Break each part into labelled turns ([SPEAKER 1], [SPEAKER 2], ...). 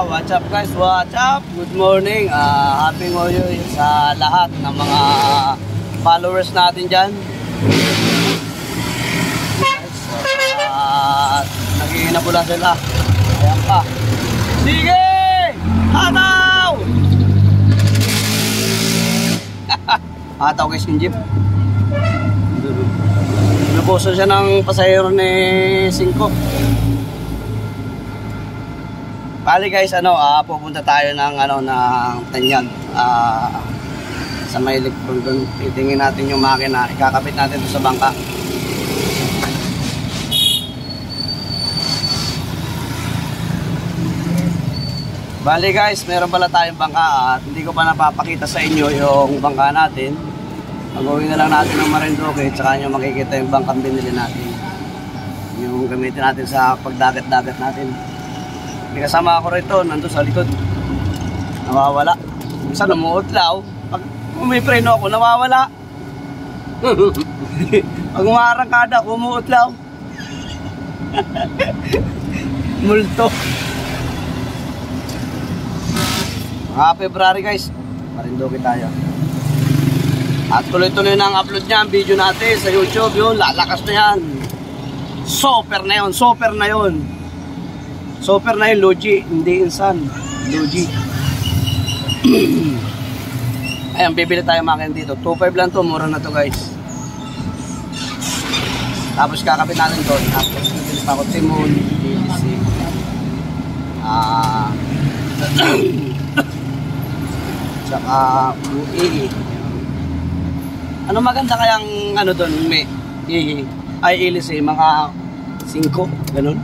[SPEAKER 1] What's up guys? What's up? Good morning. Happy New Year sa lahat ng mga followers natin dyan. Nag-iinapula sila. Ayan pa. Sige! Hataw! Hataw guys yung jeep. Nabuso siya ng pasahero ni 5. Bali guys, pupunta tayo ng Tanyag sa may Likpon doon. Titingin natin yung makina, ikakabit natin ito sa bangka. Bali guys, meron pala tayong bangka at hindi ko pa napapakita sa inyo yung bangka natin. Pag-uwi na lang natin ng Marinduque at saka nyo makikita yung bangkang binili natin. Yung gamitin natin sa pagdagat-dagat natin. May kasama ako rito, nandun sa likod. Nawawala. Minsan umuutlaw. Pag may preno ako, nawawala. Pag umarangkada ako, umuutlaw. Multo. Mga February guys, Marinduque tayo. At tuloy-tuloy na ang upload niya, ang video natin sa YouTube. Yun, lalakas na yan. Super na yun, super na yun. Super na yung Logi, hindi insan. Logi. Ayan, bibili tayo makina dito. 2.5 lang to, mura na to guys. Tapos kakapit natin doon. Tapos bibili pa ako Timon, BBC. Tsaka UAE. Ano maganda kayang doon, may ay ilis mga 5, ganun.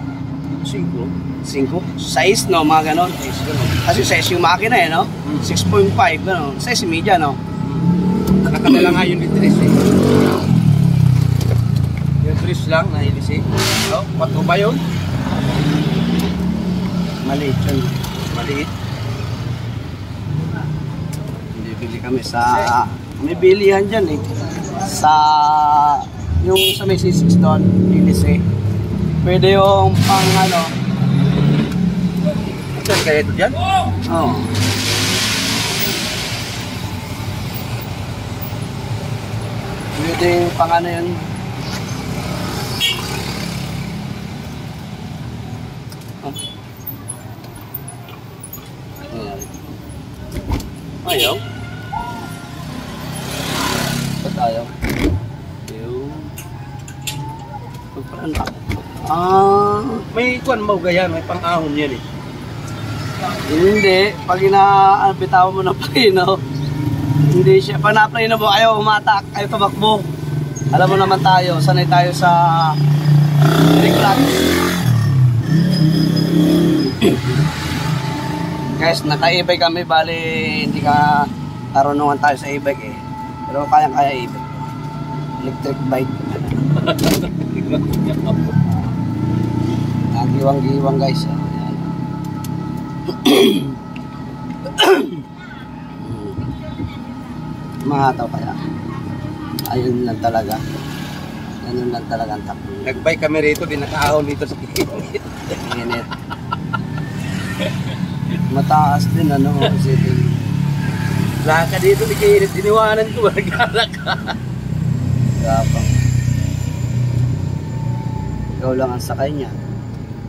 [SPEAKER 1] 5 size, no? Mga ganon. Kasi size yung makina no? 6.5, gano'n. Size media, no?
[SPEAKER 2] Nakakadala nga yung litris Yung tris lang na ilis So, pato ba yun?
[SPEAKER 1] Maliit yun.
[SPEAKER 2] Maliit.
[SPEAKER 1] Hindi bili kami sa... May bilihan dyan sa... Yung sa may C6 doon, ilis Pwede yung pang
[SPEAKER 2] Saan kaya ito dyan?
[SPEAKER 1] Oo. Pwede yung pang yun. Ayaw. Ba't ayaw?
[SPEAKER 2] May ikuan mo ganyan, may pang-ahon yan
[SPEAKER 1] Hindi, pag inabitawan mo ng preno, hindi siya, pag na-preno mo, ayaw umatak, ayaw tumakbo. Alam mo naman tayo, sanay tayo sa brake clutch. Guys, naka-e-bike kami, bali hindi ka karunungan tayo sa e-bike Pero kayang-kaya e-bike. Electric bike. Nagiwang-giwang guys. Mahataw kaya. Ayun lang talaga. Ganun lang talaga ang takbo.
[SPEAKER 2] Nag-bike kami rito, di nakaahon dito sa
[SPEAKER 1] init. Mataas din kasi
[SPEAKER 2] laka dito, di kayo init. Diniwanan ko, nagkala ka.
[SPEAKER 1] Gapang. Ikaw lang ang sakay niya.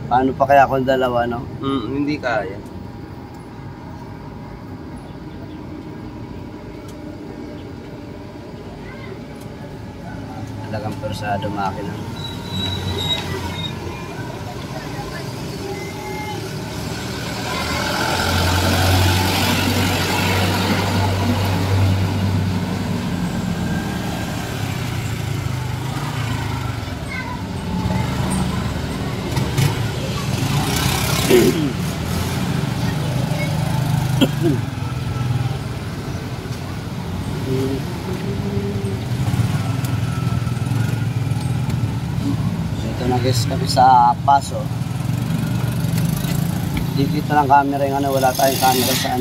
[SPEAKER 1] Paano pa kaya kung dalawa, no?
[SPEAKER 2] Hindi kaya.
[SPEAKER 1] Talagang persado makina. Ito na guys kami sa Paso. Dito lang camera yung wala tayong camera sa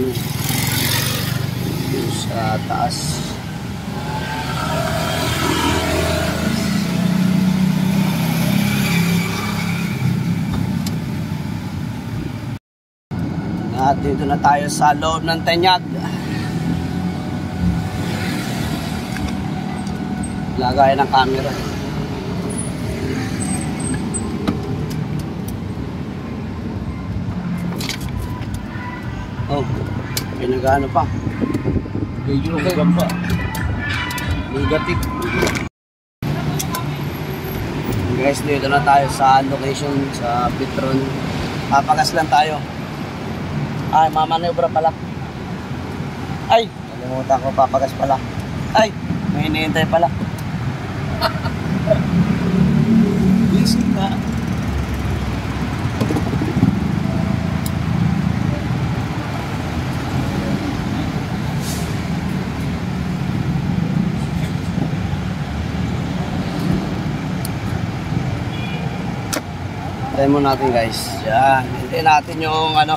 [SPEAKER 1] sa taas. At dito na tayo sa loob ng Tanyag. Lagay ng camera. Oh, pinag-ano pa.
[SPEAKER 2] Medyo gamba. Negative.
[SPEAKER 1] Guys, dito na tayo sa location sa Petron. Papagas lang tayo. Ay, mamanobra pala. Ay, nalimutan ko, papagas pala. Ay, may hinihintay pala.
[SPEAKER 2] Busy ka.
[SPEAKER 1] Tayo mo natin guys. Yan. Hintayin natin yung ano,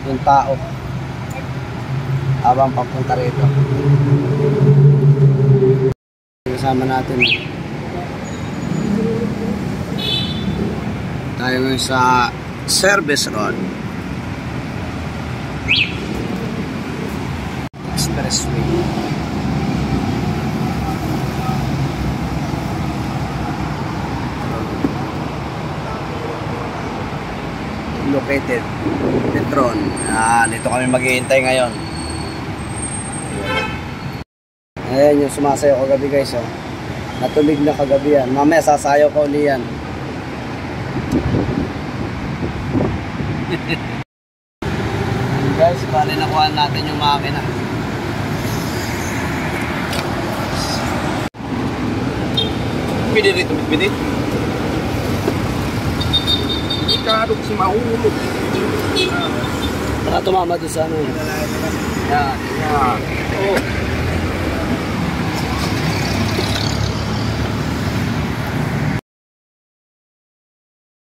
[SPEAKER 1] yung tao. Habang papunta rito. Kasama natin. Tayo ngayon sa Service Road. Expressway. Located Petron. Dito kami maghihintay ngayon. Ayan yung sumasayaw kagabi guys. Oh. Natulig na kagabi yan. Mamaya sasayaw ka uli yan. Guys, bali nakuha natin yung makina.
[SPEAKER 2] Pwede rito, pwede. Hindi ka rin si mahulog.
[SPEAKER 1] Para tumama doon sa ano.
[SPEAKER 2] Yan, yan. Oh.